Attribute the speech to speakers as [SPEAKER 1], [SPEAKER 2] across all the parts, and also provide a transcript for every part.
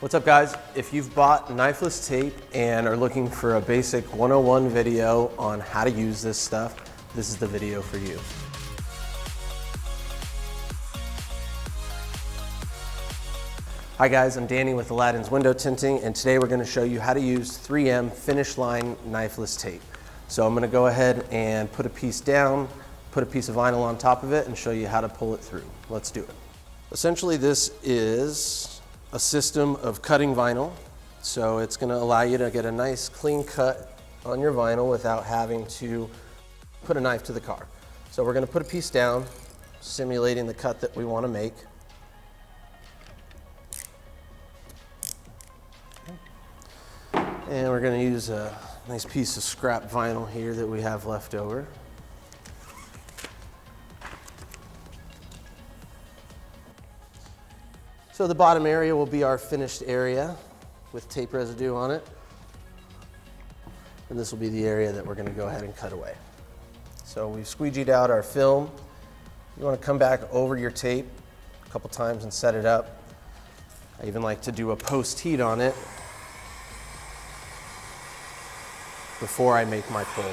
[SPEAKER 1] What's up guys? If you've bought Knifeless Tape and are looking for a basic 101 video on how to use this stuff, this is the video for you. Hi guys, I'm Danny with Aladdins Window Tinting, and today we're going to show you how to use 3M finish line Knifeless Tape. So I'm going to go ahead and put a piece down, put a piece of vinyl on top of it, and show you how to pull it through. Let's do it. Essentially this is a system of cutting vinyl, so it's going to allow you to get a nice clean cut on your vinyl without having to put a knife to the car. So we're going to put a piece down, simulating the cut that we want to make. And we're going to use a nice piece of scrap vinyl here that we have left over. So the bottom area will be our finished area with tape residue on it. And this will be the area that we're going to go ahead and cut away. So we've squeegeed out our film. You want to come back over your tape a couple times and set it up. I even like to do a post heat on it before I make my pull.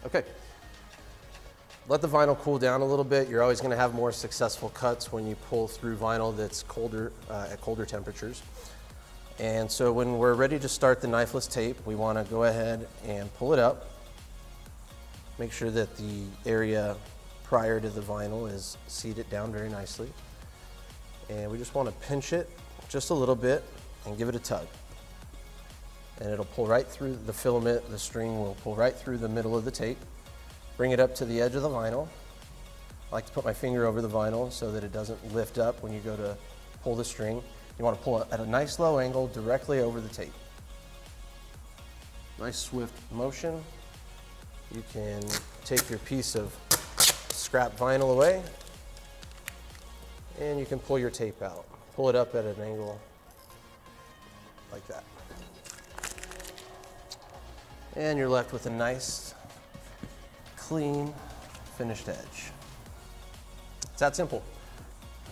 [SPEAKER 1] Okay, let the vinyl cool down a little bit. You're always going to have more successful cuts when you pull through vinyl that's colder, at colder temperatures. And so when we're ready to start the knifeless tape, we want to go ahead and pull it up. Make sure that the area prior to the vinyl is seated down very nicely. And we just want to pinch it just a little bit and give it a tug. And it'll pull right through the filament, the string will pull right through the middle of the tape. Bring it up to the edge of the vinyl. I like to put my finger over the vinyl so that it doesn't lift up when you go to pull the string. You want to pull it at a nice low angle directly over the tape. Nice swift motion. You can take your piece of scrap vinyl away and you can pull your tape out. Pull it up at an angle like that. And you're left with a nice, clean, finished edge. It's that simple.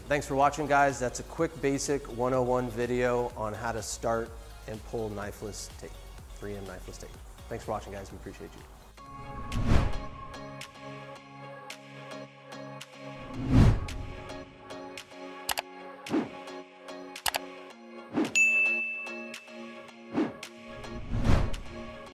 [SPEAKER 1] Thanks for watching, guys. That's a quick, basic 101 video on how to start and pull knifeless tape, 3M knifeless tape. Thanks for watching, guys. We appreciate you.